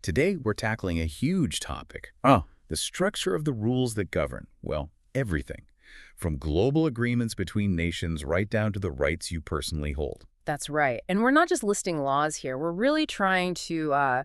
Today, we're tackling a huge topic. Oh, The structure of the rules that govern, well, everything. From global agreements between nations right down to the rights you personally hold. That's right. And we're not just listing laws here. We're really trying to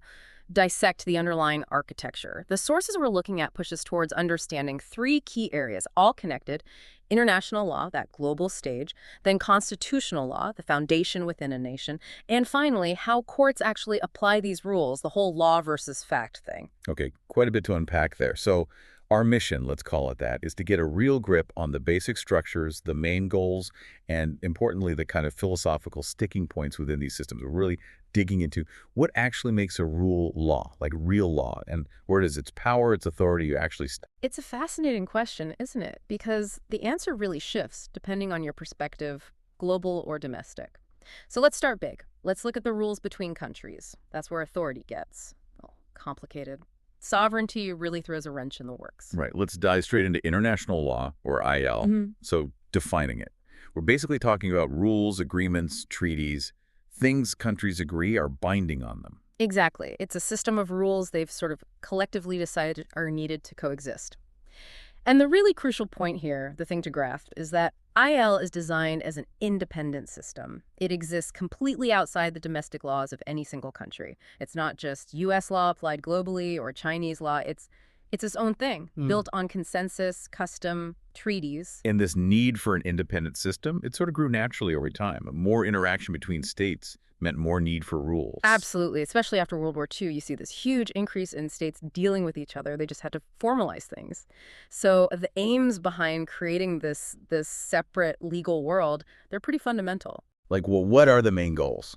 dissect the underlying architecture. The sources we're looking at push us towards understanding three key areas, all connected: international law, that global stage, then constitutional law, the foundation within a nation, and finally, how courts actually apply these rules, the whole law versus fact thing. Okay, quite a bit to unpack there. So our mission, let's call it that, is to get a real grip on the basic structures, the main goals, and importantly, the kind of philosophical sticking points within these systems. We're really digging into what actually makes a rule law, like real law, and where does its power, its authority actually stand. It's a fascinating question, isn't it? Because the answer really shifts depending on your perspective, global or domestic. So let's start big. Let's look at the rules between countries. That's where authority gets, well, complicated. Sovereignty really throws a wrench in the works. Right, let's dive straight into international law, or IL. So defining it. We're basically talking about rules, agreements, treaties, things countries agree are binding on them. Exactly. It's a system of rules they've sort of collectively decided are needed to coexist. And the really crucial point here, the thing to grasp, is that IL is designed as an independent system. It exists completely outside the domestic laws of any single country. It's not just U.S. law applied globally or Chinese law. It's its own thing, built on consensus, custom, treaties. And this need for an independent system, it sort of grew naturally over time. More interaction between states meant more need for rules. Absolutely. Especially after World War II, you see this huge increase in states dealing with each other. They just had to formalize things. So the aims behind creating this separate legal world, they're pretty fundamental. Like, well, what are the main goals?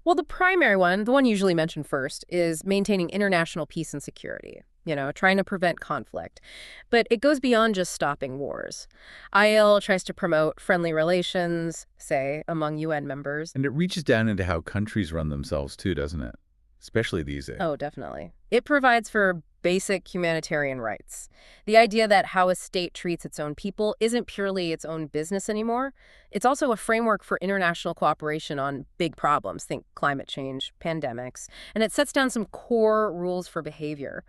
Well, the primary one, the one usually mentioned first, is maintaining international peace and security, trying to prevent conflict. But it goes beyond just stopping wars. IL tries to promote friendly relations, say, among UN members. And it reaches down into how countries run themselves too, doesn't it? Especially these days. Oh, definitely. It provides for basic humanitarian rights. The idea that how a state treats its own people isn't purely its own business anymore. It's also a framework for international cooperation on big problems. Think climate change, pandemics. And it sets down some core rules for behavior.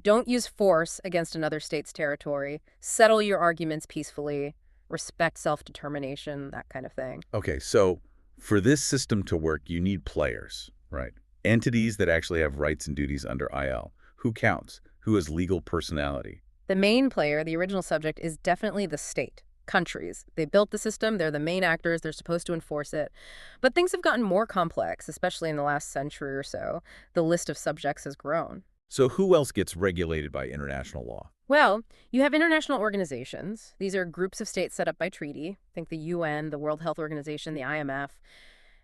Don't use force against another state's territory. Settle your arguments peacefully. Respect self-determination, that kind of thing. Okay, so for this system to work, you need players, right? Entities that actually have rights and duties under IL. Who counts? Who has legal personality? The main player, the original subject, is definitely the state. Countries. They built the system, they're the main actors, they're supposed to enforce it. But things have gotten more complex, especially in the last century or so. The list of subjects has grown. So who else gets regulated by international law? Well, you have international organizations. These are groups of states set up by treaty. Think the UN, the World Health Organization, the IMF.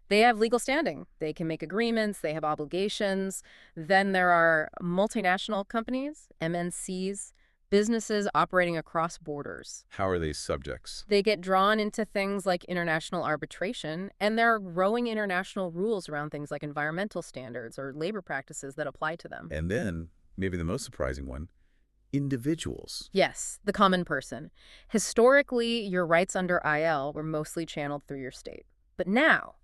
They have legal standing. They can make agreements. They have obligations. Then there are multinational companies, MNCs, businesses operating across borders. How are they subjects? They get drawn into things like international arbitration, and there are growing international rules around things like environmental standards or labor practices that apply to them. And then, maybe the most surprising one, individuals. Yes, the common person. Historically, your rights under IL were mostly channeled through your state. But now,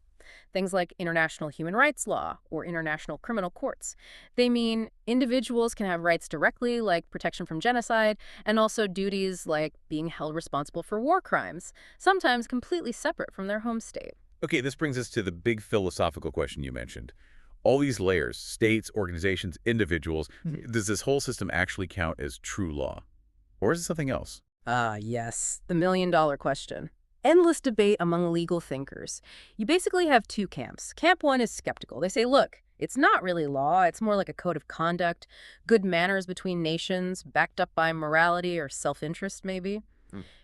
things like international human rights law or international criminal courts. They mean individuals can have rights directly, like protection from genocide, and also duties like being held responsible for war crimes, sometimes completely separate from their home state. Okay, this brings us to the big philosophical question you mentioned. All these layers, states, organizations, individuals, does this whole system actually count as true law? Or is it something else? Yes, the million-dollar question. Endless debate among legal thinkers. You basically have two camps. Camp one is skeptical. They say, look, it's not really law. It's more like a code of conduct, good manners between nations, backed up by morality or self-interest, maybe.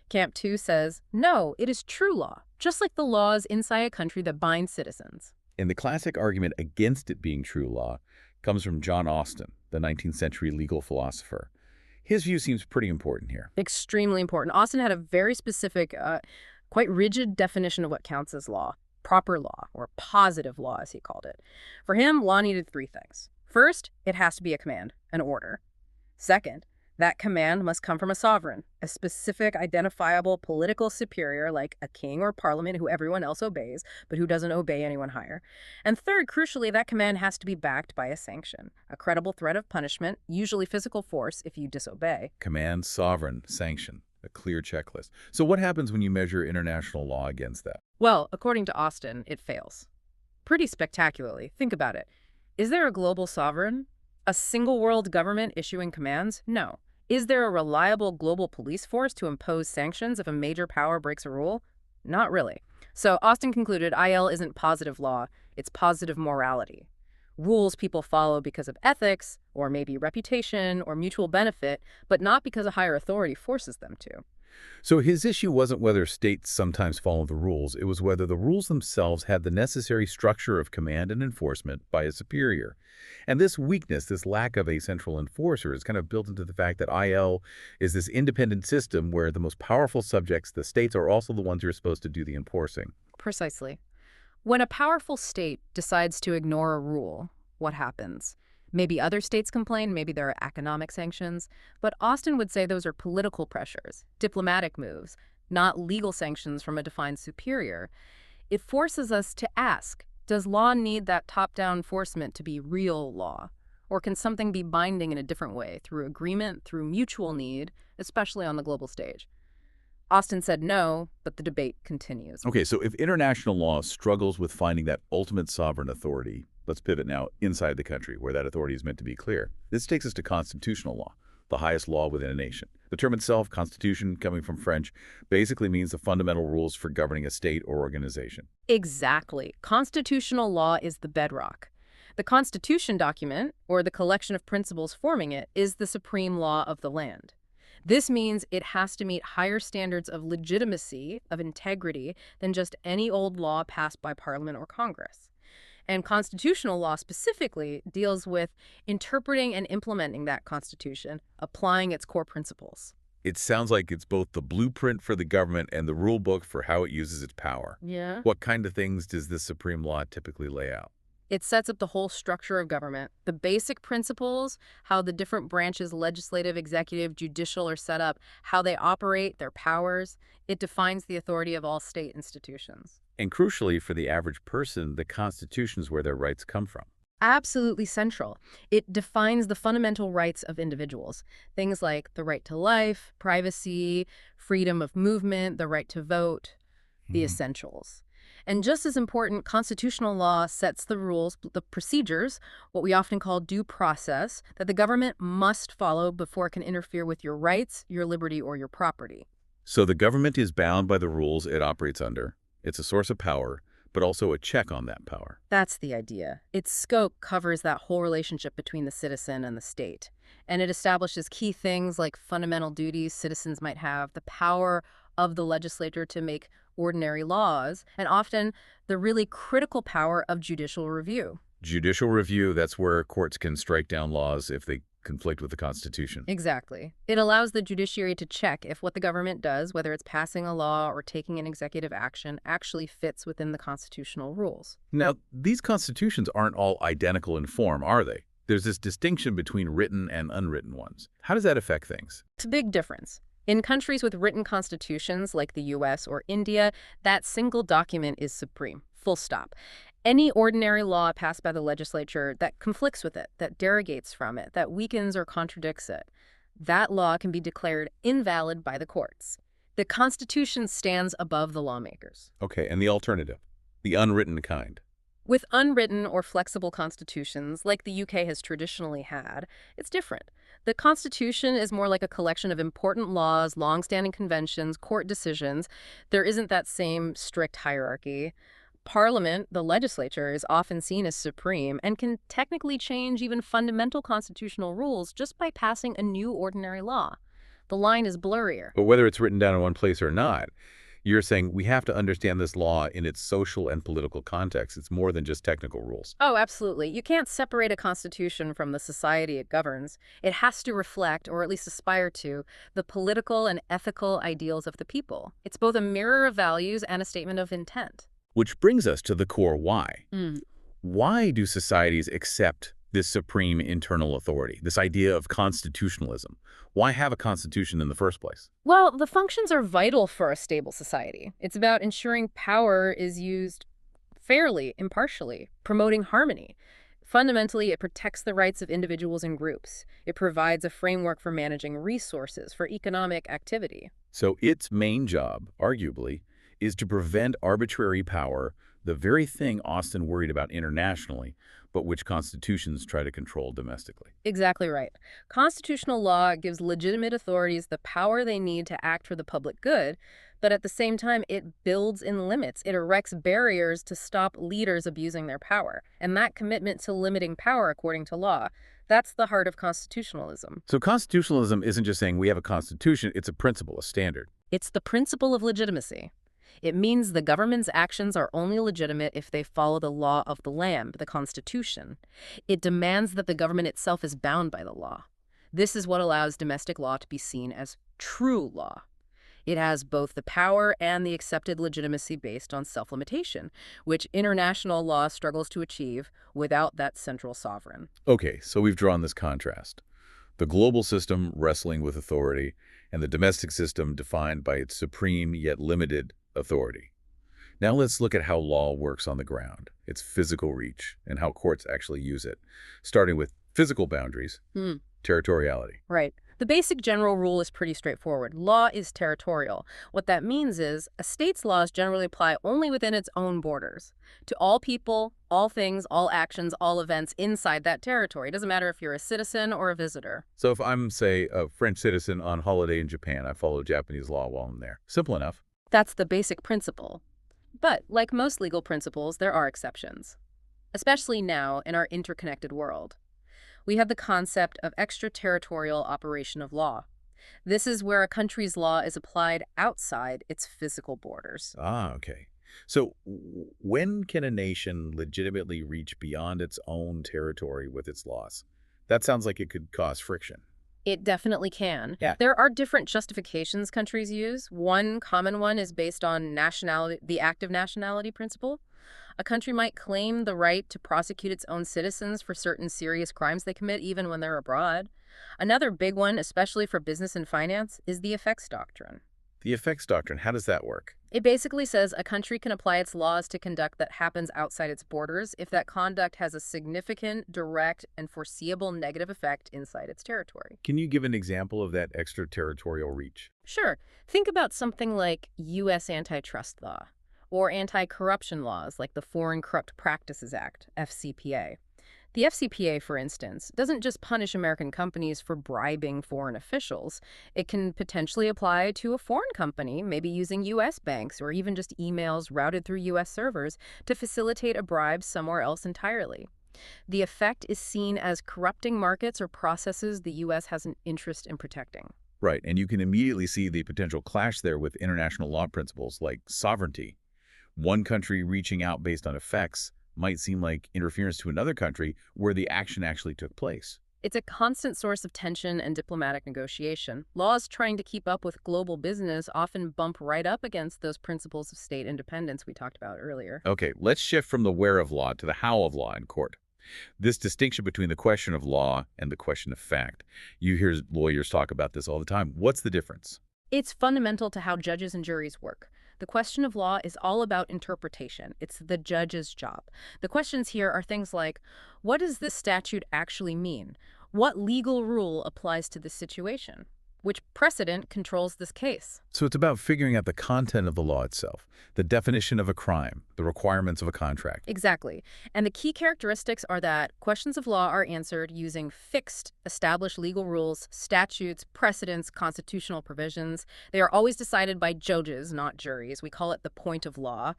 Camp two says, no, it is true law, just like the laws inside a country that bind citizens. And the classic argument against it being true law comes from John Austin, the 19th century legal philosopher. His view seems pretty important here. Extremely important. Austin had a very specific, quite rigid definition of what counts as law, proper law, or positive law, as he called it. For him, law needed three things. First, it has to be a command, an order. Second, That command must come from a sovereign, a specific, identifiable political superior like a king or parliament who everyone else obeys, but who doesn't obey anyone higher. And third, crucially, that command has to be backed by a sanction, a credible threat of punishment, usually physical force if you disobey. Command, sovereign, sanction, a clear checklist. So what happens when you measure international law against that? Well, according to Austin, it fails. Pretty spectacularly. Think about it. Is there a global sovereign? A single world government issuing commands? No. Is there a reliable global police force to impose sanctions if a major power breaks a rule? Not really. So Austin concluded IL isn't positive law, it's positive morality. Rules people follow because of ethics, or maybe reputation, or mutual benefit, but not because a higher authority forces them to. So his issue wasn't whether states sometimes follow the rules, it was whether the rules themselves had the necessary structure of command and enforcement by a superior. And this weakness, this lack of a central enforcer, is kind of built into the fact that IL is this independent system where the most powerful subjects, the states, are also the ones who are supposed to do the enforcing. Precisely. When a powerful state decides to ignore a rule, what happens? Maybe other states complain, maybe there are economic sanctions, but Austin would say those are political pressures, diplomatic moves, not legal sanctions from a defined superior. It forces us to ask, does law need that top-down enforcement to be real law? Or can something be binding in a different way, through agreement, through mutual need, especially on the global stage? Austin said no, but the debate continues. Okay, so if international law struggles with finding that ultimate sovereign authority, let's pivot now inside the country where that authority is meant to be clear. This takes us to constitutional law, the highest law within a nation. The term itself, constitution, coming from French, basically means the fundamental rules for governing a state or organization. Exactly. Constitutional law is the bedrock. The Constitution document, or the collection of principles forming it, is the supreme law of the land. This means it has to meet higher standards of legitimacy, of integrity, than just any old law passed by Parliament or Congress. And constitutional law specifically deals with interpreting and implementing that Constitution, applying its core principles. It sounds like it's both the blueprint for the government and the rule book for how it uses its power. Yeah. What kind of things does this supreme law typically lay out? It sets up the whole structure of government, the basic principles, how the different branches, legislative, executive, judicial, are set up, how they operate, their powers. It defines the authority of all state institutions. And crucially, for the average person, the Constitution is where their rights come from. Absolutely central. It defines the fundamental rights of individuals. Things like the right to life, privacy, freedom of movement, the right to vote, the essentials. And just as important, constitutional law sets the rules, the procedures, what we often call due process, that the government must follow before it can interfere with your rights, your liberty, or your property. So the government is bound by the rules it operates under. It's a source of power, but also a check on that power. That's the idea. Its scope covers that whole relationship between the citizen and the state. And it establishes key things like fundamental duties citizens might have, the power of the legislature to make ordinary laws, and often the really critical power of judicial review. Judicial review, that's where courts can strike down laws if they conflict with the Constitution. Exactly. It allows the judiciary to check if what the government does, whether it's passing a law or taking an executive action, actually fits within the constitutional rules. Now, these constitutions aren't all identical in form, are they? There's this distinction between written and unwritten ones. How does that affect things? It's a big difference. In countries with written constitutions like the US or India, that single document is supreme, full stop. Any ordinary law passed by the legislature that conflicts with it, that derogates from it, that weakens or contradicts it, that law can be declared invalid by the courts. The Constitution stands above the lawmakers. Okay, and the alternative, the unwritten kind. With unwritten or flexible constitutions, like the UK has traditionally had, it's different. The Constitution is more like a collection of important laws, long-standing conventions, court decisions. There isn't that same strict hierarchy. Parliament, the legislature, is often seen as supreme and can technically change even fundamental constitutional rules just by passing a new ordinary law. The line is blurrier. But whether it's written down in one place or not, you're saying we have to understand this law in its social and political context. It's more than just technical rules. Oh, absolutely. You can't separate a constitution from the society it governs. It has to reflect, or at least aspire to, the political and ethical ideals of the people. It's both a mirror of values and a statement of intent. Which brings us to the core why. Why do societies accept This supreme internal authority, this idea of constitutionalism. Why have a constitution in the first place? Well, the functions are vital for a stable society. It's about ensuring power is used fairly, impartially, promoting harmony. Fundamentally, it protects the rights of individuals and groups. It provides a framework for managing resources for economic activity. So its main job, arguably, is to prevent arbitrary power, the very thing Austin worried about internationally, but which constitutions try to control domestically. Exactly right. Constitutional law gives legitimate authorities the power they need to act for the public good, but at the same time, it builds in limits. It erects barriers to stop leaders abusing their power. And that commitment to limiting power according to law, that's the heart of constitutionalism. So constitutionalism isn't just saying we have a constitution, it's a principle, a standard. It's the principle of legitimacy. It means the government's actions are only legitimate if they follow the law of the land, the Constitution. It demands that the government itself is bound by the law. This is what allows domestic law to be seen as true law. It has both the power and the accepted legitimacy based on self-limitation, which international law struggles to achieve without that central sovereign. Okay, so we've drawn this contrast. The global system wrestling with authority, and the domestic system defined by its supreme yet limited authority. Now let's look at how law works on the ground, its physical reach, and how courts actually use it, starting with physical boundaries, territoriality. Right. The basic general rule is pretty straightforward. Law is territorial. What that means is a state's laws generally apply only within its own borders to all people, all things, all actions, all events inside that territory. It doesn't matter if you're a citizen or a visitor. So if I'm, say, a French citizen on holiday in Japan, I follow Japanese law while I'm there. Simple enough. That's the basic principle. But like most legal principles, there are exceptions, especially now in our interconnected world. We have the concept of extraterritorial operation of law. This is where a country's law is applied outside its physical borders. Ah, okay. So when can a nation legitimately reach beyond its own territory with its laws? That sounds like it could cause friction. It definitely can. Yeah. There are different justifications countries use. One common one is based on nationality, the active nationality principle. A country might claim the right to prosecute its own citizens for certain serious crimes they commit even when they're abroad. Another big one, especially for business and finance, is the effects doctrine. The effects doctrine, how does that work? It basically says a country can apply its laws to conduct that happens outside its borders if that conduct has a significant, direct, and foreseeable negative effect inside its territory. Can you give an example of that extraterritorial reach? Sure. Think about something like U.S. antitrust law or anti-corruption laws like the Foreign Corrupt Practices Act, FCPA. The FCPA, for instance, doesn't just punish American companies for bribing foreign officials. It can potentially apply to a foreign company, maybe using U.S. banks or even just emails routed through U.S. servers to facilitate a bribe somewhere else entirely. The effect is seen as corrupting markets or processes the U.S. has an interest in protecting. Right, and you can immediately see the potential clash there with international law principles like sovereignty. One country reaching out based on effects might seem like interference to another country where the action actually took place. It's a constant source of tension and diplomatic negotiation. Laws trying to keep up with global business often bump right up against those principles of state independence we talked about earlier. Okay, let's shift from the where of law to the how of law in court. This distinction between the question of law and the question of fact. You hear lawyers talk about this all the time. What's the difference? It's fundamental to how judges and juries work. The question of law is all about interpretation. It's the judge's job. The questions here are things like, what does this statute actually mean? What legal rule applies to this situation? Which precedent controls this case? So it's about figuring out the content of the law itself, the definition of a crime, the requirements of a contract. Exactly. And the key characteristics are that questions of law are answered using fixed, established legal rules, statutes, precedents, constitutional provisions. They are always decided by judges, not juries. We call it the point of law.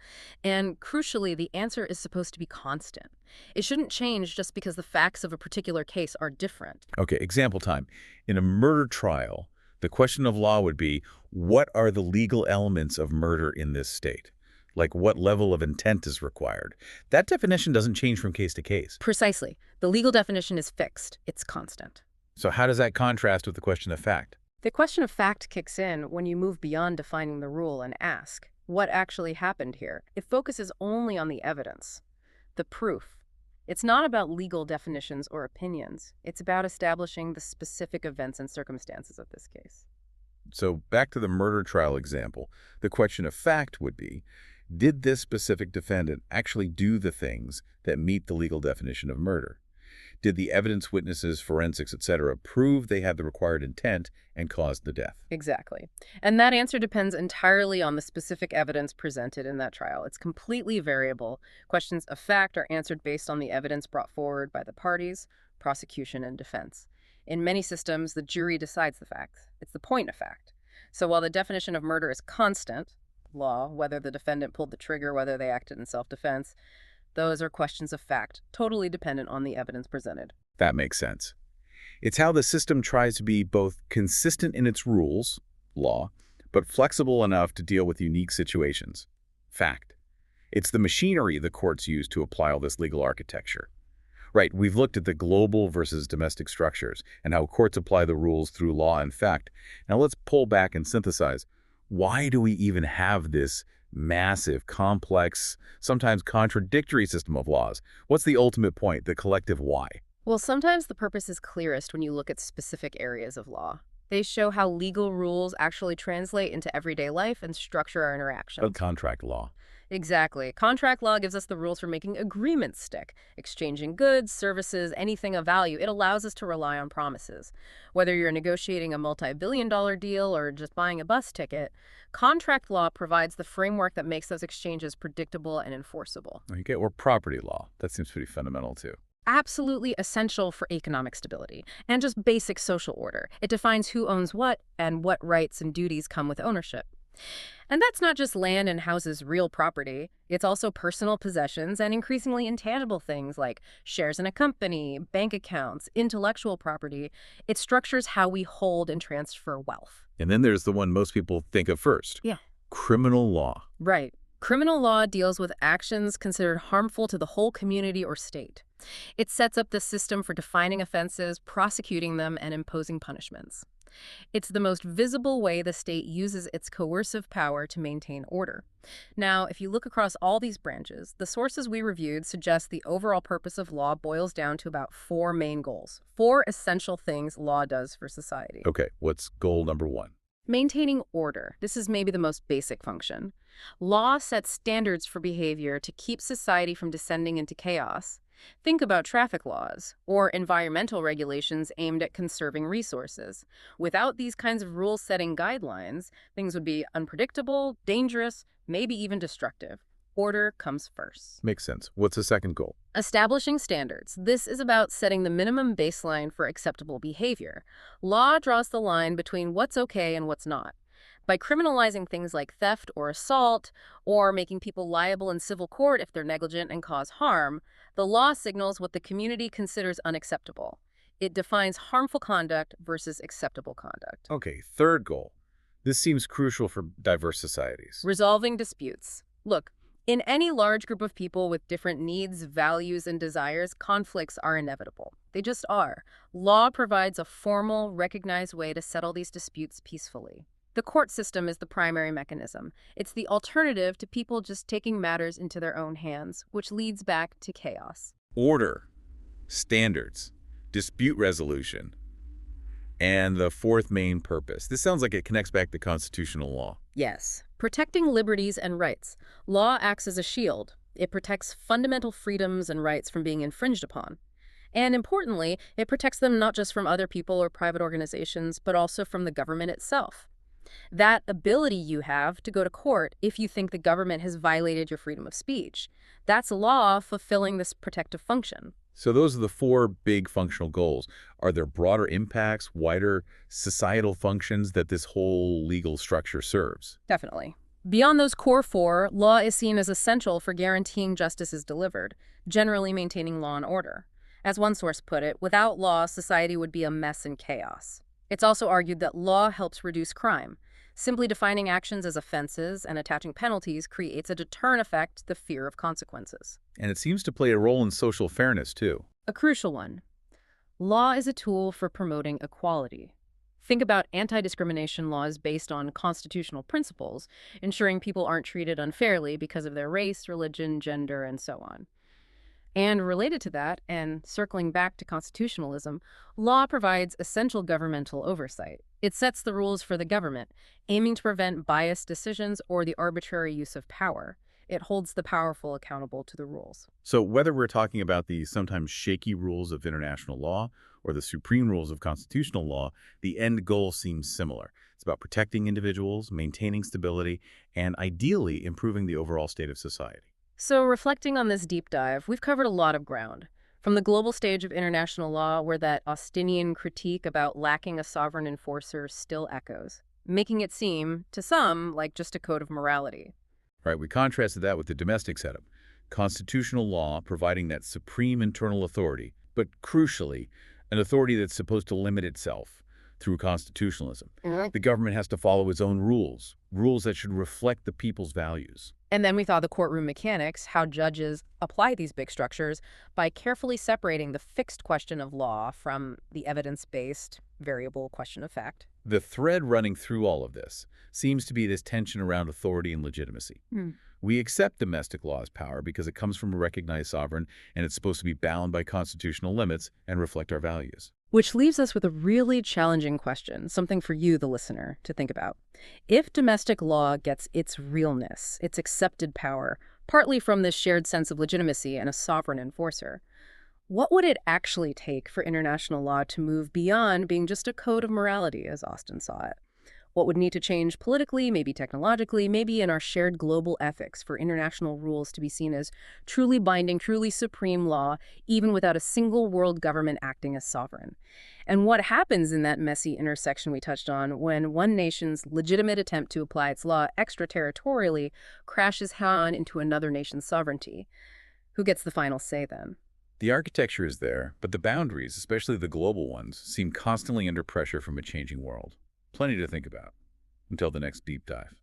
And crucially, the answer is supposed to be constant. It shouldn't change just because the facts of a particular case are different. Okay, example time. In a murder trial, the question of law would be, what are the legal elements of murder in this state? Like what level of intent is required? That definition doesn't change from case to case. Precisely. The legal definition is fixed. It's constant. So how does that contrast with the question of fact? The question of fact kicks in when you move beyond defining the rule and ask, what actually happened here? It focuses only on the evidence, the proof. It's not about legal definitions or opinions. It's about establishing the specific events and circumstances of this case. So back to the murder trial example, the question of fact would be, did this specific defendant actually do the things that meet the legal definition of murder? Did the evidence, witnesses, forensics, etc., prove they had the required intent and caused the death? Exactly. And that answer depends entirely on the specific evidence presented in that trial. It's completely variable. Questions of fact are answered based on the evidence brought forward by the parties, prosecution, and defense. In many systems, the jury decides the facts. It's the point of fact. So while the definition of murder is constant, law, whether the defendant pulled the trigger, whether they acted in self-defense, those are questions of fact, totally dependent on the evidence presented. That makes sense. It's how the system tries to be both consistent in its rules, law, but flexible enough to deal with unique situations, fact. It's the machinery the courts use to apply all this legal architecture. Right, we've looked at the global versus domestic structures and how courts apply the rules through law and fact. Now let's pull back and synthesize. Why do we even have this massive, complex, sometimes contradictory system of laws? What's the ultimate point, the collective why? Well, sometimes the purpose is clearest when you look at specific areas of law. They show how legal rules actually translate into everyday life and structure our interactions. But contract law. Exactly. Contract law gives us the rules for making agreements stick, exchanging goods, services, anything of value. It allows us to rely on promises. Whether you're negotiating a multi-billion-dollar deal or just buying a bus ticket, contract law provides the framework that makes those exchanges predictable and enforceable. Okay, or property law. That seems pretty fundamental too. Absolutely essential for economic stability and just basic social order. It defines who owns what and what rights and duties come with ownership. And that's not just land and houses, real property. It's also personal possessions and increasingly intangible things like shares in a company, bank accounts, intellectual property. It structures how we hold and transfer wealth. And then there's the one most people think of first. Yeah. Criminal law. Right. Criminal law deals with actions considered harmful to the whole community or state. It sets up the system for defining offenses, prosecuting them, and imposing punishments. It's the most visible way the state uses its coercive power to maintain order. Now, if you look across all these branches, the sources we reviewed suggest the overall purpose of law boils down to about four main goals, four essential things law does for society. Okay, what's goal number one? Maintaining order. This is maybe the most basic function. Law sets standards for behavior to keep society from descending into chaos. Think about traffic laws or environmental regulations aimed at conserving resources. Without these kinds of rule-setting guidelines, things would be unpredictable, dangerous, maybe even destructive. Order comes first. Makes sense. What's the second goal? Establishing standards. This is about setting the minimum baseline for acceptable behavior. Law draws the line between what's okay and what's not. By criminalizing things like theft or assault, or making people liable in civil court if they're negligent and cause harm, the law signals what the community considers unacceptable. It defines harmful conduct versus acceptable conduct. Okay, third goal. This seems crucial for diverse societies. Resolving disputes. Look, in any large group of people with different needs, values, and desires, conflicts are inevitable. They just are. Law provides a formal, recognized way to settle these disputes peacefully. The court system is the primary mechanism. It's the alternative to people just taking matters into their own hands, which leads back to chaos. Order, standards, dispute resolution, and the fourth main purpose. This sounds like it connects back to constitutional law. Yes. Protecting liberties and rights. Law acts as a shield. It protects fundamental freedoms and rights from being infringed upon. And importantly, it protects them not just from other people or private organizations, but also from the government itself. That ability you have to go to court if you think the government has violated your freedom of speech. That's law fulfilling this protective function. So those are the four big functional goals. Are there broader impacts, wider societal functions that this whole legal structure serves? Definitely. Beyond those core four, law is seen as essential for guaranteeing justice is delivered, generally maintaining law and order. As one source put it, without law, society would be a mess and chaos. It's also argued that law helps reduce crime. Simply defining actions as offenses and attaching penalties creates a deterrent effect, the fear of consequences. And it seems to play a role in social fairness, too. A crucial one. Law is a tool for promoting equality. Think about anti-discrimination laws based on constitutional principles, ensuring people aren't treated unfairly because of their race, religion, gender, and so on. And related to that, and circling back to constitutionalism, law provides essential governmental oversight. It sets the rules for the government, aiming to prevent biased decisions or the arbitrary use of power. It holds the powerful accountable to the rules. So whether we're talking about the sometimes shaky rules of international law or the supreme rules of constitutional law, the end goal seems similar. It's about protecting individuals, maintaining stability, and ideally improving the overall state of society. So, reflecting on this deep dive, we've covered a lot of ground. From the global stage of international law, where that Austinian critique about lacking a sovereign enforcer still echoes, making it seem, to some, like just a code of morality. Right, we contrasted that with the domestic setup. Constitutional law providing that supreme internal authority, but crucially, an authority that's supposed to limit itself through constitutionalism. The government has to follow its own rules, rules that should reflect the people's values. And then we saw the courtroom mechanics, how judges apply these big structures by carefully separating the fixed question of law from the evidence-based, variable question of fact. The thread running through all of this seems to be this tension around authority and legitimacy. We accept domestic law as power because it comes from a recognized sovereign and it's supposed to be bound by constitutional limits and reflect our values. Which leaves us with a really challenging question, something for you, the listener, to think about. If domestic law gets its realness, its accepted power, partly from this shared sense of legitimacy and a sovereign enforcer, what would it actually take for international law to move beyond being just a code of morality, as Austin saw it? What would need to change politically, maybe technologically, maybe in our shared global ethics for international rules to be seen as truly binding, truly supreme law, even without a single world government acting as sovereign? And what happens in that messy intersection we touched on when one nation's legitimate attempt to apply its law extraterritorially crashes head-on into another nation's sovereignty? Who gets the final say then? The architecture is there, but the boundaries, especially the global ones, seem constantly under pressure from a changing world. Plenty to think about. Until the next deep dive.